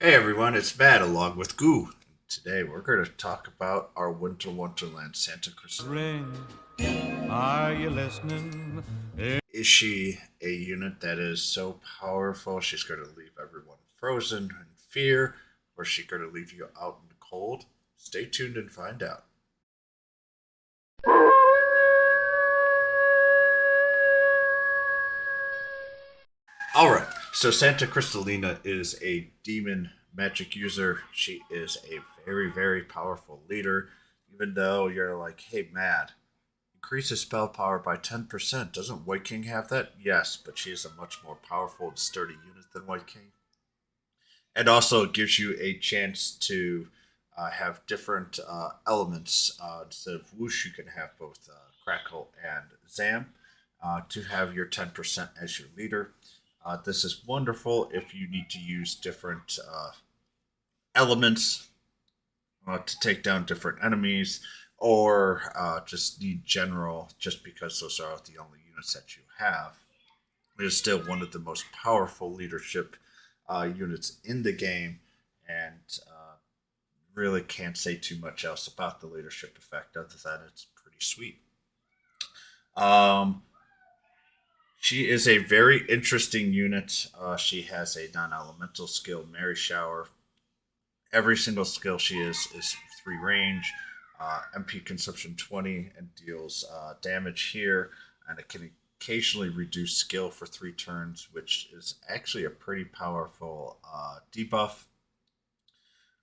Hey everyone, it's Matt along with Goo. Today we're going to talk about our winter wonderland, Santa Krystalinda. Ring, are you listening? Is she a unit that is so powerful she's going to leave everyone frozen in fear, or is she going to leave you out in the cold? Stay tuned and find out. Alright, so Santa Kristalina is a demon magic user. She is a very, very powerful leader. Even though you're like, hey, Mad, increases spell power by 10%. Doesn't White King have that? Yes, but she is a much more powerful and sturdy unit than White King. And also gives you a chance to have different elements. Instead of whoosh, you can have both crackle and zam to have your 10% as your leader. This is wonderful if you need to use different elements to take down different enemies, or just need general, just because those are the only units that you have. It is still one of the most powerful leadership units in the game, and really can't say too much else about the leadership effect other than it's pretty sweet. Um, she is a very interesting unit. She has a non-elemental skill, Mary Shower. Every single skill she is three range, MP consumption 20, and deals damage here, and it can occasionally reduce skill for 3 turns, which is actually a pretty powerful debuff.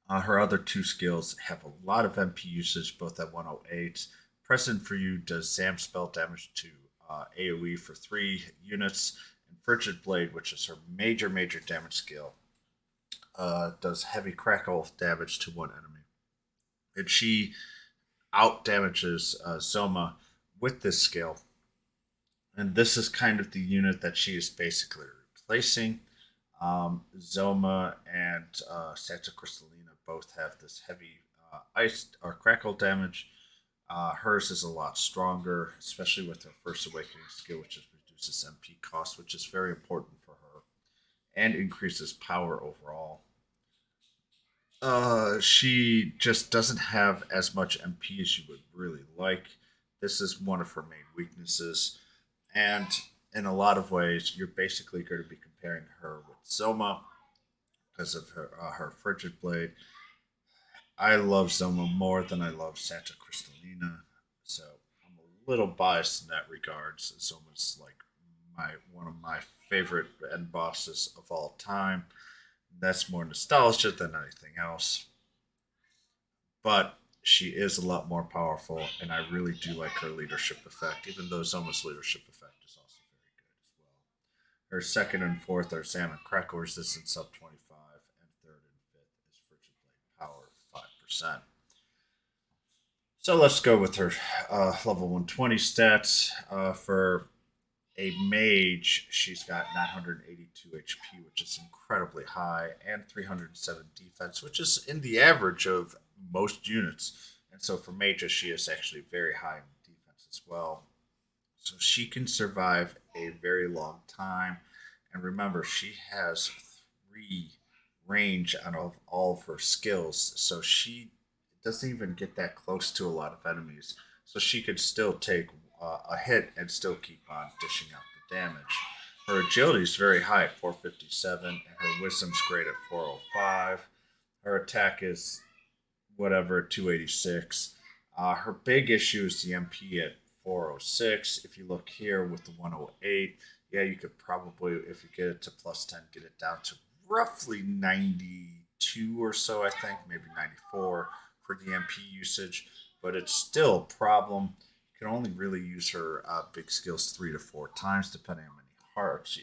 Her other two skills have a lot of MP usage, both at 108. Present for You does Zam spell damage to AoE for 3 units, and Frigid Blade, which is her major damage skill, does heavy crackle damage to one enemy. And she out damages Zoma with this skill. And this is kind of the unit that she is basically replacing. Zoma and Santa Crystalina both have this heavy ice or crackle damage. Hers is a lot stronger, especially with her first awakening skill, which reduces MP cost, which is very important for her, and increases power overall. She just doesn't have as much MP as you would really like. This is one of her main weaknesses, and in a lot of ways, you're basically going to be comparing her with Zoma because of her frigid blade. I love Zoma more than I love Santa Crystalina, so I'm a little biased in that regard. So Zoma's like my one of my favorite end bosses of all time. That's more nostalgia than anything else, but she is a lot more powerful, and I really do like her leadership effect, even though Zoma's leadership effect is also very good as well. Her second and fourth are Sam and Crackle resistance up 25, and third and fifth is Frigid Blade power 5%. So let's go with her level 120 stats. For a mage, she's got 982 HP, which is incredibly high, and 307 defense, which is in the average of most units. And so for mages, she is actually very high in defense as well. So she can survive a very long time. And remember, she has 3 range out of all of her skills. So she doesn't even get that close to a lot of enemies. So she could still take a hit and still keep on dishing out the damage. Her agility is very high at 457, and her wisdom's great at 405. Her attack is whatever, 286. Her big issue is the MP at 406. If you look here with the 108, yeah, you could probably, if you get it to plus 10, get it down to roughly 92 or so, I think, maybe 94 for the MP usage, but it's still a problem. You can only really use her big skills 3 to 4 times, depending on how many hearts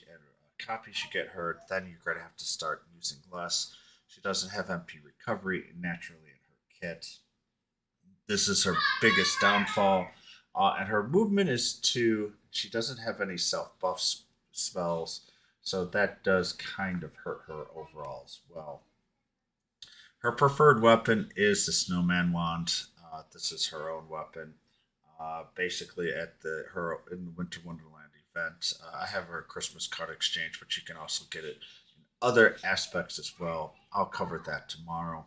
copies you get her. Then you're going to have to start using less. She doesn't have MP recovery naturally in her kit. This is her biggest downfall. And her movement is 2. She doesn't have any self buff spells, so that does kind of hurt her overall as well. Her preferred weapon is the Snowman Wand. This is her own weapon. Basically, at the her in the Winter Wonderland event, I have her Christmas card exchange, but you can also get it in other aspects as well. I'll cover that tomorrow.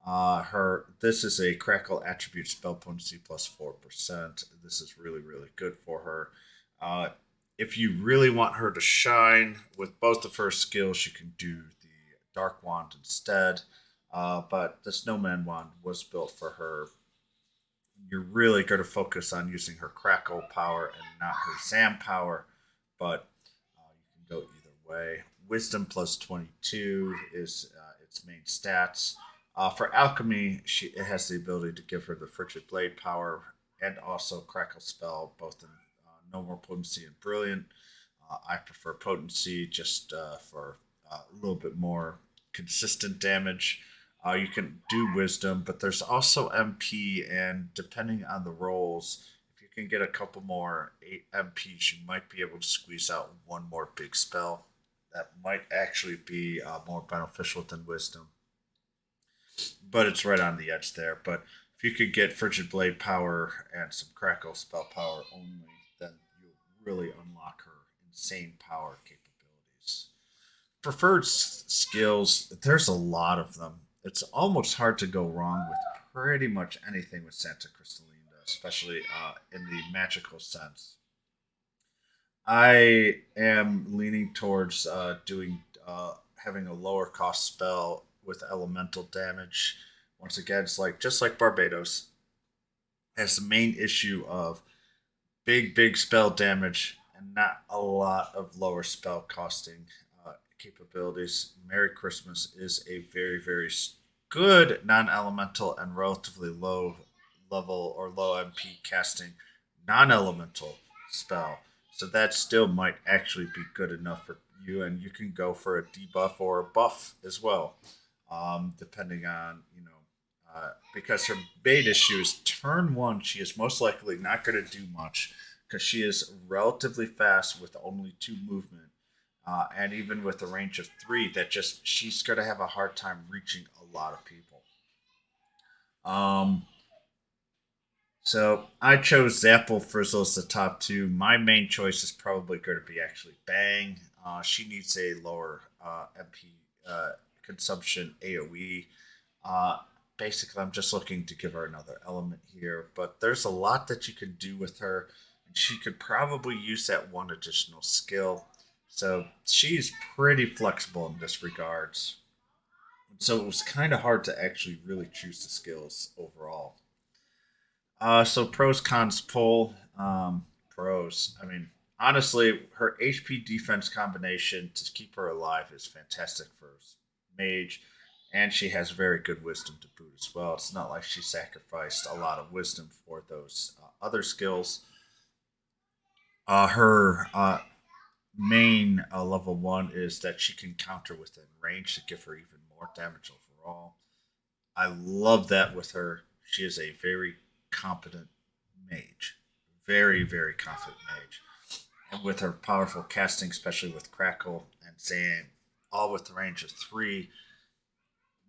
Her This is a crackle attribute spell potency plus 4%. This is really really good for her. Uh, if you really want her to shine with both of her skills, you can do the dark wand instead. But the snowman wand was built for her. You're really going to focus on using her crackle power and not her zam power, but you can go either way. Wisdom plus 22 is its main stats. For alchemy, it has the ability to give her the frigid blade power and also crackle spell, both in normal potency and brilliant. I prefer potency just for a little bit more consistent damage. You can do wisdom, but there's also MP, and depending on the rolls, if you can get a couple more MPs, you might be able to squeeze out one more big spell. That might actually be more beneficial than wisdom, but it's right on the edge there. But if you could get frigid blade power and some crackle spell power only, then you'll really unlock her insane power capabilities. Preferred skills, there's a lot of them. It's almost hard to go wrong with pretty much anything with Santa Krystalinda, especially in the magical sense. I am leaning towards doing having a lower cost spell with elemental damage. Once again, it's like just like Barbados has the main issue of big spell damage and not a lot of lower spell costing capabilities. Merry Christmas is a very good non-elemental and relatively low level or low MP casting non-elemental spell. So that still might actually be good enough for you, and you can go for a debuff or a buff as well, depending on because her bait issue is turn one. She is most likely not going to do much because she is relatively fast with only two movement, and even with a range of three, that just she's going to have a hard time reaching a lot of people. Um, so I chose Zapple Frizzle as the top two. My main choice is probably going to be actually Bang. She needs a lower MP consumption AOE. Uh, Basically, I'm just looking to give her another element here, but there's a lot that you can do with her, and she could probably use that one additional skill. So she's pretty flexible in this regards. So it was kind of hard to actually really choose the skills overall. So pros cons poll. Pros. I mean, honestly, her HP defense combination to keep her alive is fantastic for mage, and she has very good wisdom to boot as well. It's not like she sacrificed a lot of wisdom for those other skills. Her main level one is that she can counter within range to give her even more damage overall. I love that with her. She is a very competent mage. Very confident mage. And with her powerful casting, especially with Crackle and Zan, all with the range of three,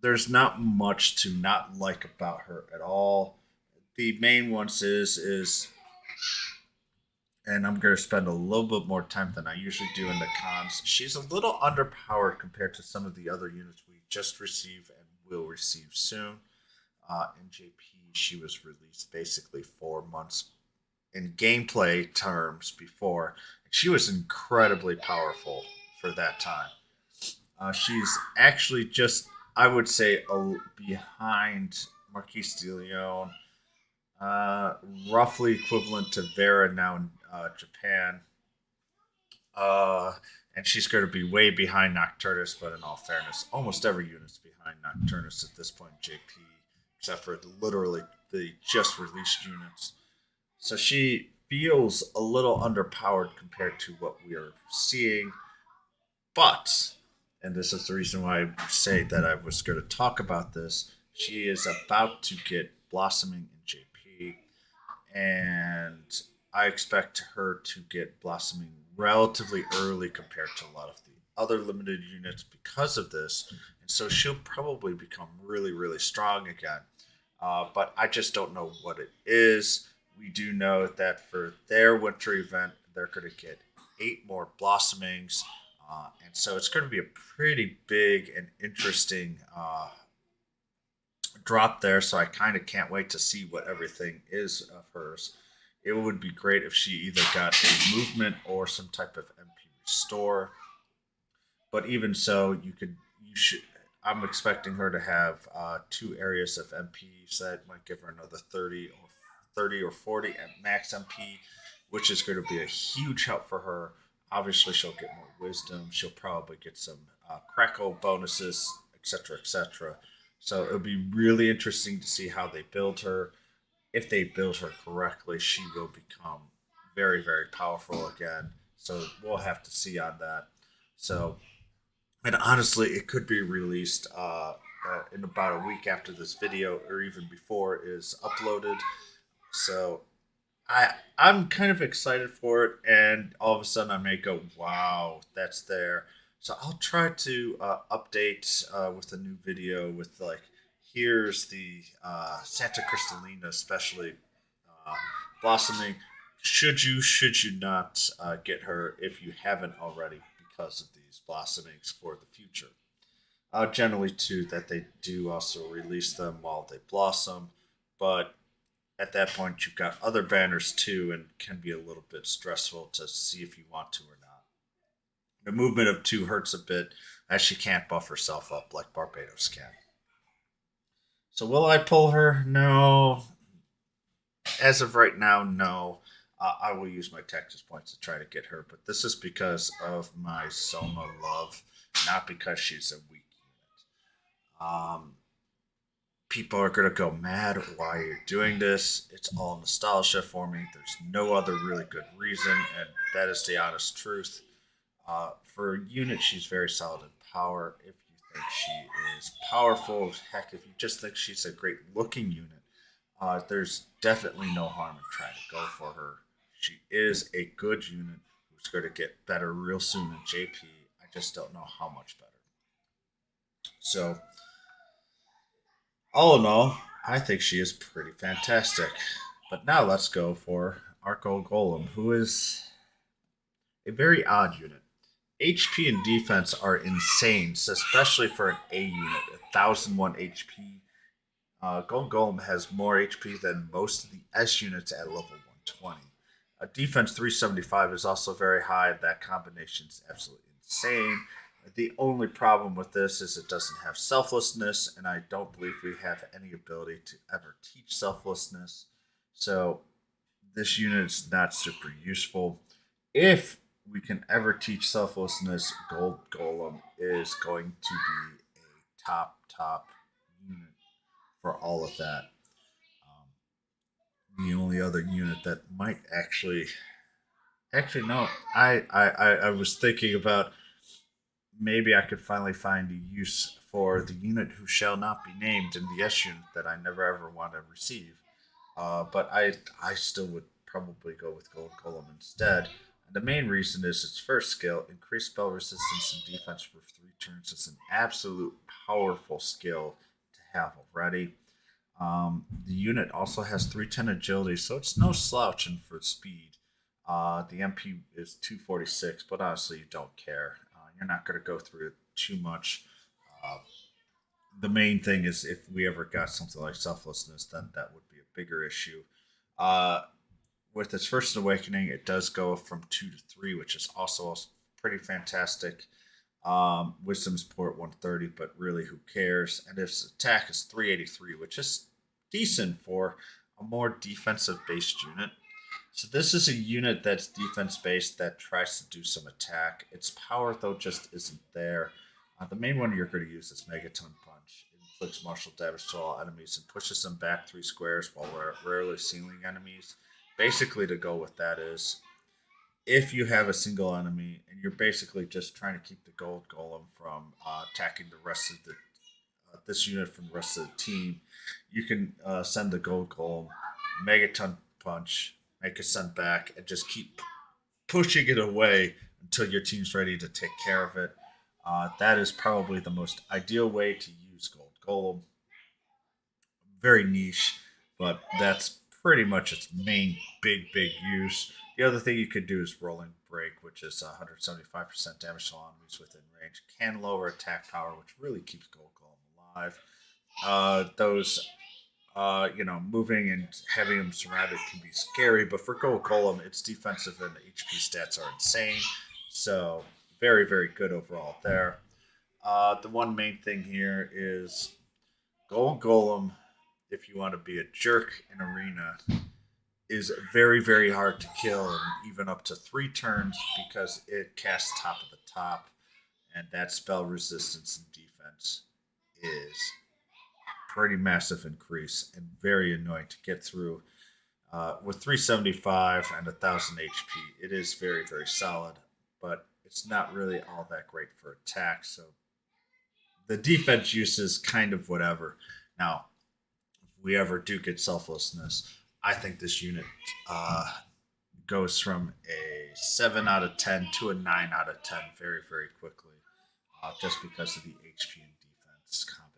there's not much to not like about her at all. The main ones is and I'm going to spend a little bit more time than I usually do in the cons. She's a little underpowered compared to some of the other units we just received and will receive soon. In JP, she was released basically 4 months in gameplay terms before. She was incredibly powerful for that time. She's actually just, I would say, behind Marquise de Leon, uh, roughly equivalent to Vera now in Japan. Uh, and she's going to be way behind Nocturnus, but in all fairness, almost every unit's behind Nocturnus at this point in JP, except for literally the just released units. So she feels a little underpowered compared to what we are seeing, but, and this is the reason why I say that I was going to talk about this, she is about to get blossoming in JP, and I expect her to get blossoming relatively early compared to a lot of the other limited units because of this. And so she'll probably become really strong again. But I just don't know what it is. We do know that for their winter event, they're going to get 8 more blossomings. And so it's going to be a pretty big and interesting drop there. So I kind of can't wait to see what everything is of hers. It would be great if she either got a movement or some type of MP restore. But even so, you should. I'm expecting her to have two areas of MP, so that might give her another 30 or 40 at max MP, which is going to be a huge help for her. Obviously, she'll get more wisdom. She'll probably get some crackle bonuses, etc., etc. So it'll be really interesting to see how they build her. If they build her correctly, she will become very, very powerful again. So we'll have to see on that. So, and honestly, it could be released in about a week after this video, or even before it is uploaded. So I'm kind of excited for it, and all of a sudden I may go, "Wow, that's there." So I'll try to update with a new video with like, here's the Santa Cristalina, especially uh, blossoming. Should you not get her if you haven't already because of these blossomings for the future? Generally, too, that they do also release them while they blossom, but at that point you've got other banners too, and can be a little bit stressful to see if you want to or not. The movement of two hurts a bit as she can't buff herself up like Barbados can. So will I pull her? No. As of right now, no. I will use my Texas points to try to get her, but this is because of my Soma love, not because she's a weak unit. People are going to go mad why you're doing this. It's all nostalgia for me. There's no other really good reason, and that is the honest truth. For a unit, she's very solid in power. If you think she is powerful, heck, if you just think she's a great looking unit, there's definitely no harm in trying to go for her. She is a good unit who's going to get better real soon in JP. I just don't know how much better. So, all in all, I think she is pretty fantastic. But now let's go for our Gold Golem, who is a very odd unit. HP and defense are insane, especially for an A unit. 1001 HP. Gold Golem has more HP than most of the S units at level 120. Defense 375 is also very high. That combination is absolutely insane. The only problem with this is it doesn't have selflessness, and I don't believe we have any ability to ever teach selflessness. So this unit is not super useful. If we can ever teach selflessness, Gold Golem is going to be a top unit for all of that. The only other unit that might actually no, I was thinking about maybe I could finally find a use for the unit who shall not be named in the S unit that I never ever want to receive. But I still would probably go with Gold Golem instead. And the main reason is its first skill, increase spell resistance and defense for 3 turns. It's an absolute powerful skill to have already. The unit also has 310 agility, so it's no slouching for speed. The MP is 246, but honestly, you don't care. You're not going to go through it too much. Uh, the main thing is if we ever got something like selflessness, then that would be a bigger issue. Uh, with its first awakening, it does go from 2 to 3, which is also pretty fantastic. Wisdom support 130, but really, who cares? And its attack is 383, which is decent for a more defensive based unit. So this is a unit that's defense based that tries to do some attack. Its power though just isn't there. The main one you're going to use is Megaton Punch. It inflicts martial damage to all enemies and pushes them back 3 squares while rarely sealing enemies. Basically, to go with that is if you have a single enemy and you're basically just trying to keep the gold golem from attacking the rest of the this unit from the rest of the team, you can send the gold golem, megaton punch, make a send back, and just keep pushing it away until your team's ready to take care of it. That is probably the most ideal way to use gold golem. Very niche, but that's pretty much its main big use. The other thing you could do is rolling break, which is 175% damage to all enemies within range. Can lower attack power, which really keeps Gold Golem alive. Those moving and having him surrounded can be scary, but for Gold Golem, its defensive and HP stats are insane. So very, very good overall there. The one main thing here is Gold Golem, if you want to be a jerk in Arena, is very, very hard to kill, and even up to 3 turns because it casts top of the top, and that spell resistance and defense is pretty massive increase and very annoying to get through. With 375 and 1000 HP, it is very, very solid, but it's not really all that great for attack. So the defense use is kind of whatever. Now, if we ever do get selflessness, I think this unit goes from a 7 out of 10 to a 9 out of 10 very, very quickly, just because of the HP and defense combination.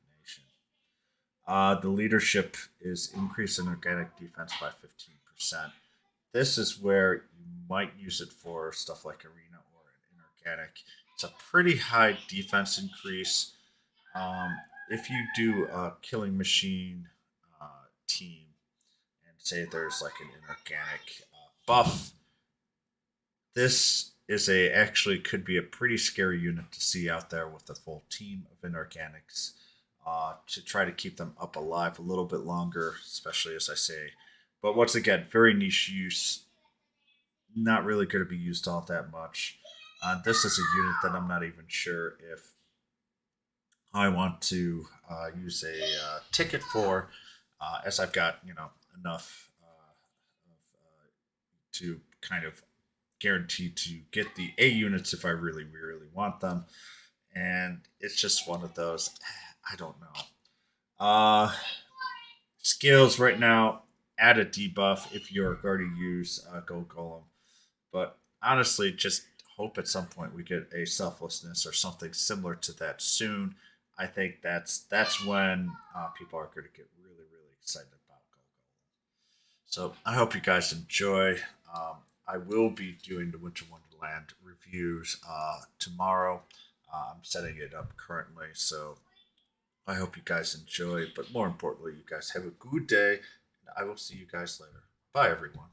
The leadership is increase in organic defense by 15%. This is where you might use it for stuff like arena or inorganic. It's a pretty high defense increase. If you do a killing machine team and say there's like an inorganic buff, this is a actually could be a pretty scary unit to see out there with a full team of inorganics, to try to keep them up alive a little bit longer, especially as I say. But once again, very niche use, not really going to be used all that much. This is a unit that I'm not even sure if I want to use a ticket for, as I've got enough to kind of guarantee to get the A units if I really really want them, and it's just one of those. I don't know. Skills right now, add a debuff if you're going to use Gold Golem, but honestly, just hope at some point we get a selflessness or something similar to that soon. I think that's when people are going to get really really excited about Gold Golem. So I hope you guys enjoy. I will be doing the Winter Wonderland reviews tomorrow. I'm setting it up currently, so I hope you guys enjoy. But more importantly, you guys have a good day, and I will see you guys later. Bye, everyone.